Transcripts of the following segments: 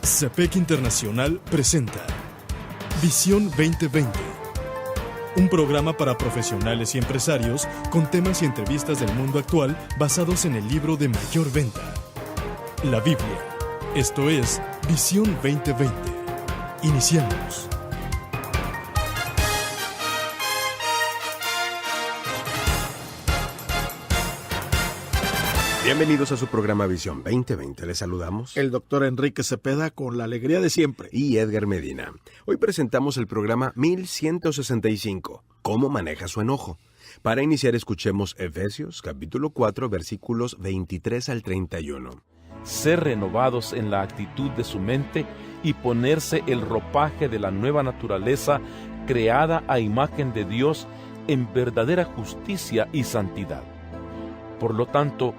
CEPEC Internacional presenta Visión 2020, un programa para profesionales y empresarios con temas y entrevistas del mundo actual basados en el libro de mayor venta, la Biblia. Esto es Visión 2020. Iniciamos. Bienvenidos a su programa Visión 2020. Les saludamos el doctor Enrique Cepeda con la alegría de siempre. Y Edgar Medina. Hoy presentamos el programa 1165, ¿Cómo maneja su enojo? Para iniciar escuchemos Efesios capítulo 4 versículos 23 al 31. Ser renovados en la actitud de su mente y ponerse el ropaje de la nueva naturaleza creada a imagen de Dios en verdadera justicia y santidad. Por lo tanto,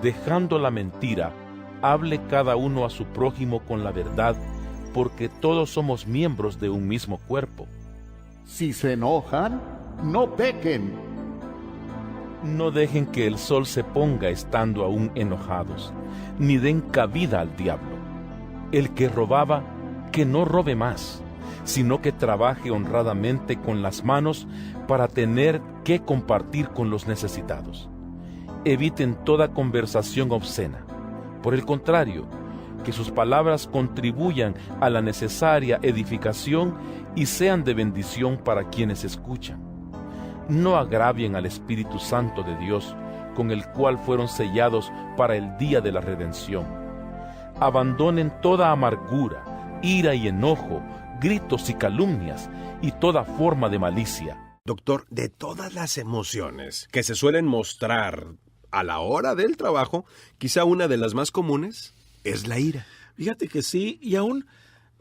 dejando la mentira, hable cada uno a su prójimo con la verdad, porque todos somos miembros de un mismo cuerpo. Si se enojan, no pequen. No dejen que el sol se ponga estando aún enojados, ni den cabida al diablo. El que robaba, que no robe más, sino que trabaje honradamente con las manos para tener que compartir con los necesitados. Eviten toda conversación obscena. Por el contrario, que sus palabras contribuyan a la necesaria edificación y sean de bendición para quienes escuchan. No agravien al Espíritu Santo de Dios, con el cual fueron sellados para el día de la redención. Abandonen toda amargura, ira y enojo, gritos y calumnias, y toda forma de malicia. Doctor, de todas las emociones que se suelen mostrar a la hora del trabajo, quizá una de las más comunes es la ira. Fíjate que sí, y aún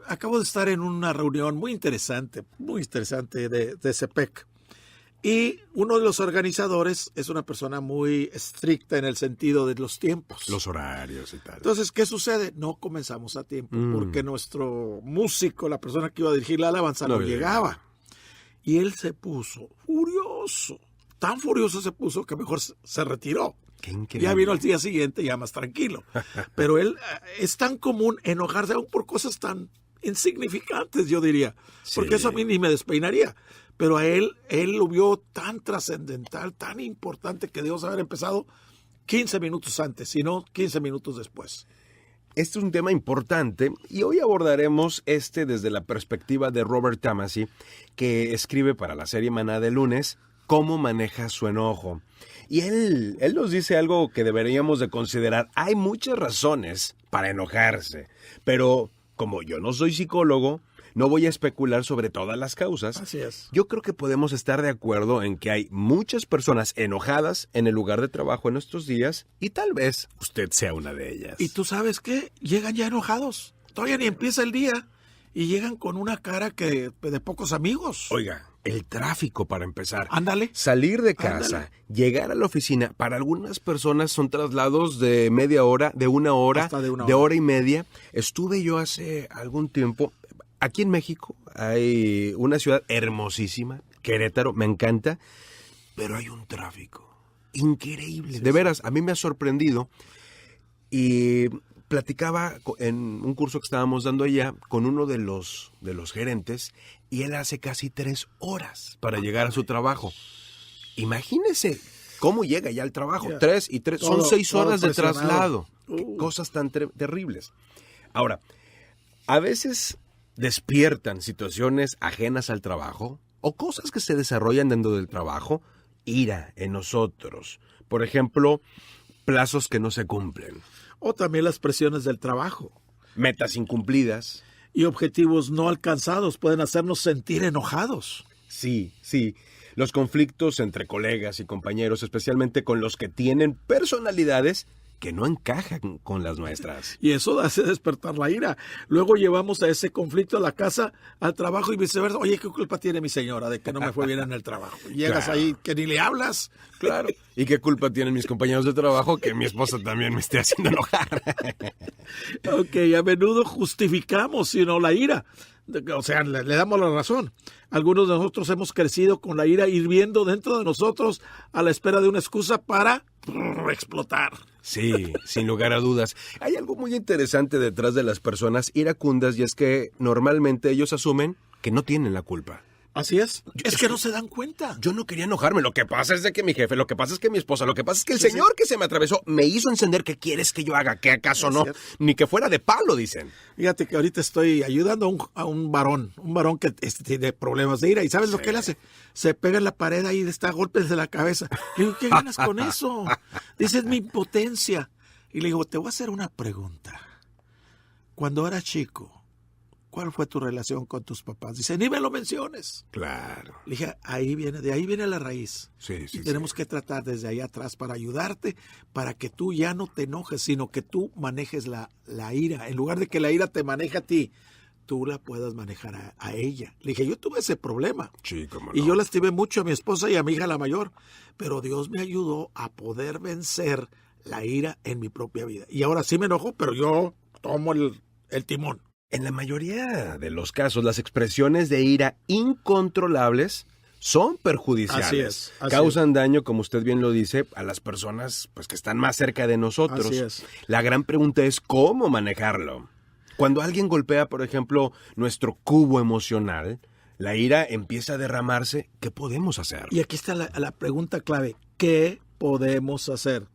acabo de estar en una reunión muy interesante de CEPEC. Y uno de los organizadores es una persona muy estricta en el sentido de los tiempos. Los horarios y tal. Entonces, ¿qué sucede? No comenzamos a tiempo, porque nuestro músico, la persona que iba a dirigir la alabanza, no llegaba. Y él se puso furioso. Tan furioso se puso que mejor se retiró. Ya vino al día siguiente ya más tranquilo. Pero él es tan común enojarse aún por cosas tan insignificantes, yo diría. Sí. Porque eso a mí ni me despeinaría. Pero a él lo vio tan trascendental, tan importante, que debemos haber empezado 15 minutos antes, si no 15 minutos después. Este es un tema importante y hoy abordaremos desde la perspectiva de Robert Tamasi, que escribe para la serie Maná de lunes, ¿Cómo maneja su enojo? Y él nos dice algo que deberíamos de considerar. Hay muchas razones para enojarse, pero como yo no soy psicólogo, no voy a especular sobre todas las causas. Así es. Yo creo que podemos estar de acuerdo en que hay muchas personas enojadas en el lugar de trabajo en estos días y tal vez usted sea una de ellas. ¿Y tú sabes qué? Llegan ya enojados. Todavía ni empieza el día y llegan con una cara que de pocos amigos. Oiga, el tráfico para empezar. Ándale. Salir de casa, llegar a la oficina, para algunas personas son traslados de media hora, de una hora, hasta de hora y media. Estuve yo hace algún tiempo. Aquí en México hay una ciudad hermosísima, Querétaro, me encanta, pero hay un tráfico increíble. De veras, a mí me ha sorprendido. Y platicaba en un curso que estábamos dando allá con uno de los gerentes y él hace casi 3 horas para llegar a su trabajo. Imagínese cómo llega ya al trabajo. 3 y 3, son 6 horas de traslado. Qué cosas tan terribles. Ahora, a veces despiertan situaciones ajenas al trabajo o cosas que se desarrollan dentro del trabajo, ira en nosotros. Por ejemplo, plazos que no se cumplen. O también las presiones del trabajo. Metas incumplidas. Y objetivos no alcanzados pueden hacernos sentir enojados. Sí. Los conflictos entre colegas y compañeros, especialmente con los que tienen personalidades que no encajan con las nuestras. Y eso hace despertar la ira. Luego llevamos a ese conflicto a la casa, al trabajo y viceversa. Oye, ¿qué culpa tiene mi señora de que no me fue bien en el trabajo? Y llegas ahí que ni le hablas. Claro. ¿Y qué culpa tienen mis compañeros de trabajo que mi esposa también me esté haciendo enojar? Ok, a menudo justificamos, sino la ira. O sea, le damos la razón. Algunos de nosotros hemos crecido con la ira hirviendo dentro de nosotros a la espera de una excusa para explotar. Sí, sin lugar a dudas. Hay algo muy interesante detrás de las personas iracundas y es que normalmente ellos asumen que no tienen la culpa. Así es. Es que no se dan cuenta. Yo no quería enojarme. Lo que pasa es de que mi jefe, lo que pasa es que mi esposa, lo que pasa es que el señor que se me atravesó me hizo encender. ¿Qué quieres que yo haga? ¿Qué acaso no? Ni que fuera de palo, dicen. Fíjate que ahorita estoy ayudando a un varón que tiene problemas de ira. ¿Y sabes lo que él hace? Se pega en la pared ahí, está a golpes de la cabeza. Le digo, ¿qué ganas con eso? Dice, es mi impotencia. Y le digo, te voy a hacer una pregunta. Cuando eras chico, ¿cuál fue tu relación con tus papás? Dice, ni me lo menciones. Claro. Le dije, de ahí viene la raíz. Sí. Tenemos que tratar desde ahí atrás para ayudarte, para que tú ya no te enojes, sino que tú manejes la ira. En lugar de que la ira te maneje a ti, tú la puedas manejar a ella. Le dije, yo tuve ese problema. Sí, cómo no. Y yo lastimé mucho a mi esposa y a mi hija la mayor. Pero Dios me ayudó a poder vencer la ira en mi propia vida. Y ahora sí me enojo, pero yo tomo el timón. En la mayoría de los casos, las expresiones de ira incontrolables son perjudiciales. Así Causan daño, como usted bien lo dice, a las personas pues, que están más cerca de nosotros. Así es. La gran pregunta es cómo manejarlo. Cuando alguien golpea, por ejemplo, nuestro cubo emocional, la ira empieza a derramarse. ¿Qué podemos hacer? Y aquí está la pregunta clave. ¿Qué podemos hacer?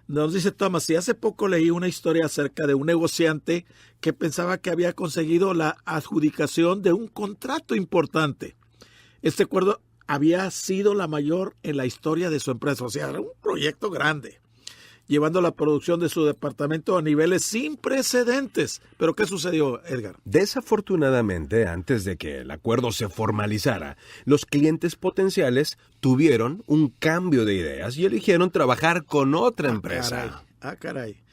Nos dice Thomas, si hace poco leí una historia acerca de un negociante que pensaba que había conseguido la adjudicación de un contrato importante. Este acuerdo había sido la mayor en la historia de su empresa, o sea, era un proyecto grande, llevando la producción de su departamento a niveles sin precedentes. ¿Pero qué sucedió, Edgar? Desafortunadamente, antes de que el acuerdo se formalizara, los clientes potenciales tuvieron un cambio de ideas y eligieron trabajar con otra empresa. Caray.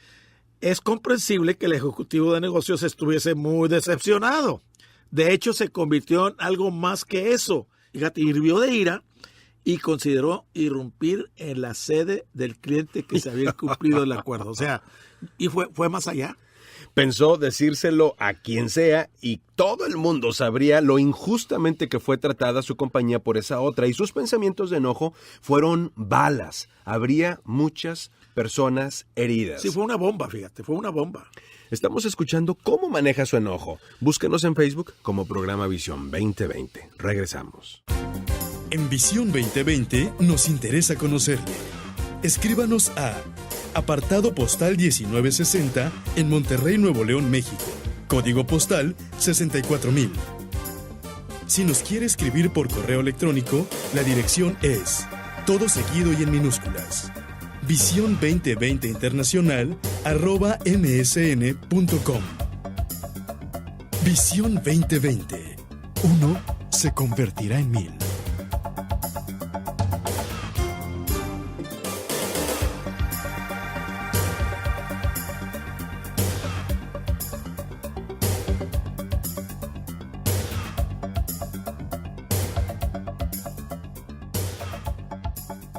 Es comprensible que el ejecutivo de negocios estuviese muy decepcionado. De hecho, se convirtió en algo más que eso. Fíjate, hirvió de ira y consideró irrumpir en la sede del cliente que se había cumplido el acuerdo. O sea, y fue más allá. Pensó decírselo a quien sea y todo el mundo sabría lo injustamente que fue tratada su compañía por esa otra, y sus pensamientos de enojo fueron balas. Habría muchas personas heridas. Sí, fue una bomba, fíjate, fue una bomba. Estamos escuchando cómo maneja su enojo. Búsquenos en Facebook como Programa Visión 2020. Regresamos. En Visión 2020 nos interesa conocerle. Escríbanos a apartado postal 1960 en Monterrey, Nuevo León, México. Código postal 64000. Si nos quiere escribir por correo electrónico, la dirección es todo seguido y en minúsculas. Visión 2020 Internacional @msn.com. Visión 2020. Uno se convertirá en 1000.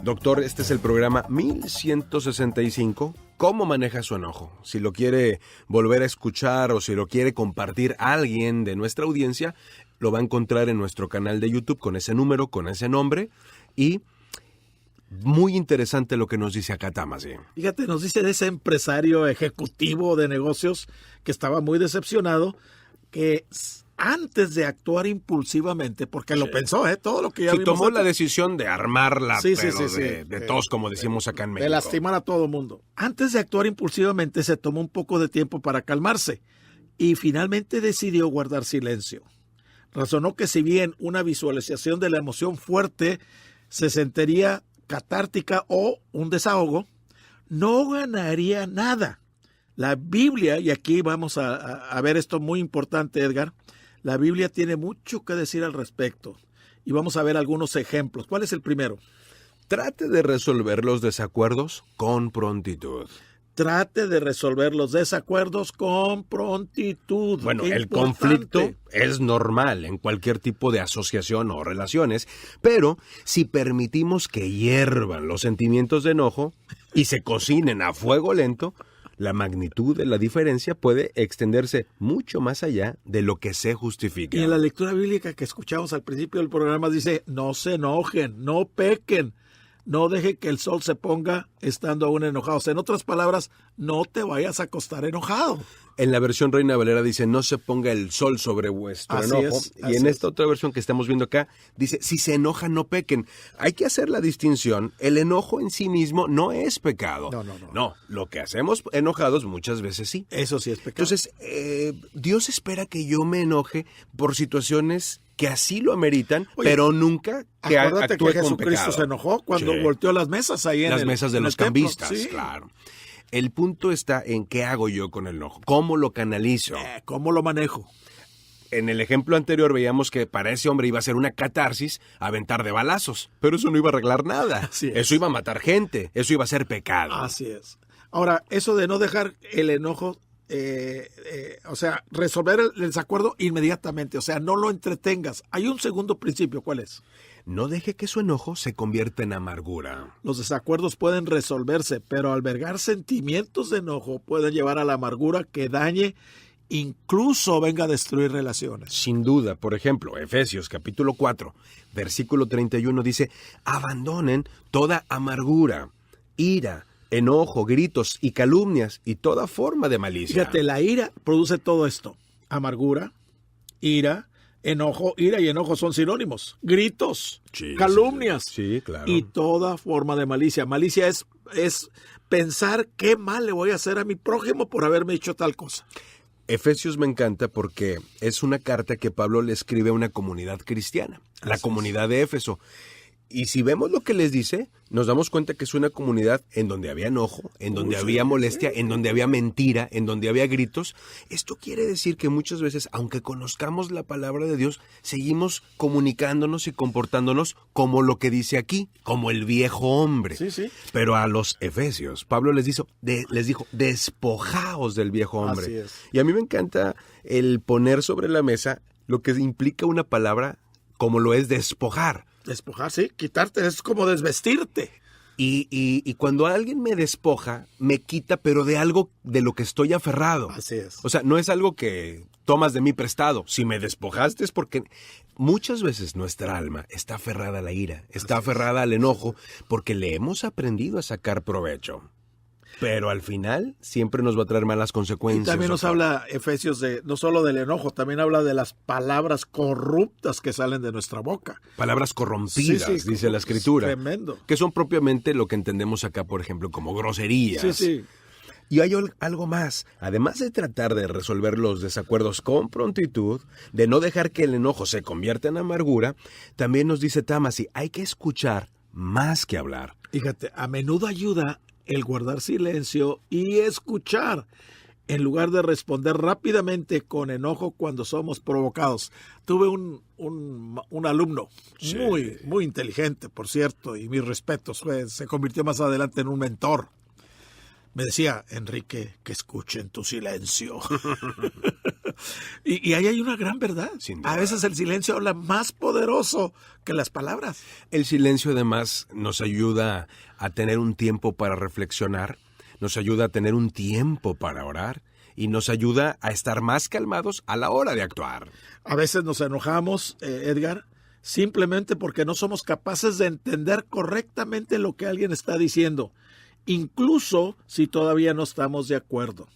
Doctor, este es el programa 1165. ¿Cómo maneja su enojo? Si lo quiere volver a escuchar o si lo quiere compartir a alguien de nuestra audiencia, lo va a encontrar en nuestro canal de YouTube con ese número, con ese nombre. Y muy interesante lo que nos dice acá Tamás. Fíjate, nos dice de ese empresario ejecutivo de negocios que estaba muy decepcionado, que antes de actuar impulsivamente, porque lo pensó, todo lo que ya vimos tomó antes. La decisión de armarla, Sí, de tos, como decimos acá en México. De lastimar a todo mundo. Antes de actuar impulsivamente, se tomó un poco de tiempo para calmarse y finalmente decidió guardar silencio. Razonó que si bien una visualización de la emoción fuerte se sentiría catártica o un desahogo, no ganaría nada. La Biblia, y aquí vamos a ver esto muy importante, Edgar, la Biblia tiene mucho que decir al respecto. Y vamos a ver algunos ejemplos. ¿Cuál es el primero? Trate de resolver los desacuerdos con prontitud. Trate de resolver los desacuerdos con prontitud. Bueno, ¡Qué el importante! conflicto es normal en cualquier tipo de asociación o relaciones, pero si permitimos que hiervan los sentimientos de enojo y se cocinen a fuego lento, la magnitud de la diferencia puede extenderse mucho más allá de lo que se justifica. Y en la lectura bíblica que escuchamos al principio del programa dice, no se enojen, no pequen. No deje que el sol se ponga estando aún enojados. En otras palabras, no te vayas a acostar enojado. En la versión Reina Valera dice, no se ponga el sol sobre vuestro Así enojo. es, Y así en es. esta otra versión que estamos viendo acá, dice, si se enojan, no pequen. Hay que hacer la distinción. El enojo en sí mismo no es pecado. No. No, lo que hacemos enojados muchas veces sí. Eso sí es pecado. Entonces, Dios espera que yo me enoje por situaciones que así lo ameritan, Oye, pero nunca que acuérdate actúe que con Jesucristo pecado. se enojó cuando Sí. volteó las mesas ahí en Las mesas de en los el templo. cambistas, Sí. claro. El punto está en qué hago yo con el enojo, cómo lo canalizo. ¿Cómo lo manejo? En el ejemplo anterior veíamos que para ese hombre iba a ser una catarsis aventar de balazos, pero eso no iba a arreglar nada. Así es. Eso iba a matar gente, eso iba a ser pecado. Así es. Ahora, eso de no dejar el enojo, o sea, resolver el desacuerdo inmediatamente, o sea, no lo entretengas. Hay un segundo principio, ¿cuál es? No deje que su enojo se convierta en amargura. Los desacuerdos pueden resolverse, pero albergar sentimientos de enojo pueden llevar a la amargura que dañe, incluso venga a destruir relaciones. Sin duda, por ejemplo, Efesios capítulo 4, versículo 31 dice, abandonen toda amargura, ira, enojo, gritos y calumnias y toda forma de malicia. Fíjate, la ira produce todo esto. Amargura, ira, enojo. Ira y enojo son sinónimos. Gritos, Sí, calumnias. Sí, claro. Y toda forma de malicia. Malicia es pensar qué mal le voy a hacer a mi prójimo por haberme hecho tal cosa. Efesios me encanta porque es una carta que Pablo le escribe a una comunidad cristiana, la Así comunidad de Éfeso. Y si vemos lo que les dice, nos damos cuenta que es una comunidad en donde había enojo, en donde había molestia, en donde había mentira, en donde había gritos. Esto quiere decir que muchas veces, aunque conozcamos la palabra de Dios, seguimos comunicándonos y comportándonos como lo que dice aquí, como el viejo hombre. Sí, sí. Pero a los efesios, Pablo les dijo, despojaos del viejo hombre. Así es. Y a mí me encanta el poner sobre la mesa lo que implica una palabra como lo es despojar. Despojar, sí, quitarte, es como desvestirte. Y cuando alguien me despoja, me quita, pero de algo de lo que estoy aferrado. Así es. O sea, no es algo que tomas de mí prestado. Si me despojaste es porque muchas veces nuestra alma está aferrada a la ira, está aferrada al enojo, porque le hemos aprendido a sacar provecho. Pero al final siempre nos va a traer malas Y consecuencias. también nos habla Efesios de no solo del enojo, también habla de las palabras corruptas que salen de nuestra boca. Palabras corrompidas, Sí, dice la Escritura. Tremendo. Que son propiamente lo que entendemos acá, por ejemplo, como groserías. Sí, sí. Y hay algo más. Además de tratar de resolver los desacuerdos con prontitud, de no dejar que el enojo se convierta en amargura, también nos dice Tamasi, hay que escuchar más que hablar. Fíjate, a menudo ayuda el guardar silencio y escuchar, en lugar de responder rápidamente con enojo cuando somos provocados. Tuve un alumno muy inteligente, por cierto, y mis respetos, se convirtió más adelante en un mentor. Me decía, Enrique, que escuchen tu silencio. y ahí hay una gran verdad. Sin duda. A veces el silencio habla más poderoso que las palabras. El silencio además nos ayuda a tener un tiempo para reflexionar, nos ayuda a tener un tiempo para orar y nos ayuda a estar más calmados a la hora de actuar. A veces nos enojamos, Edgar, simplemente porque no somos capaces de entender correctamente lo que alguien está diciendo, incluso si todavía no estamos de acuerdo.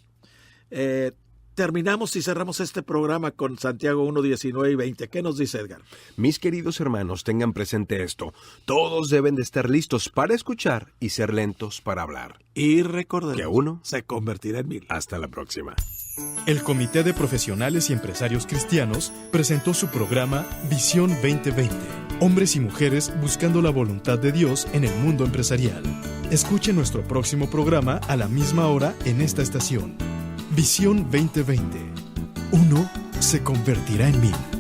Terminamos y cerramos este programa con Santiago 1, 19 y 20. ¿Qué nos dice Edgar? Mis queridos hermanos, tengan presente esto. Todos deben de estar listos para escuchar y ser lentos para hablar. Y recordemos, Que uno se convertirá en 1000. Hasta la próxima. El Comité de Profesionales y Empresarios Cristianos presentó su programa Visión 2020. Hombres y mujeres buscando la voluntad de Dios en el mundo empresarial. Escuche nuestro próximo programa a la misma hora en esta estación. Visión 2020. Uno se convertirá en 1000.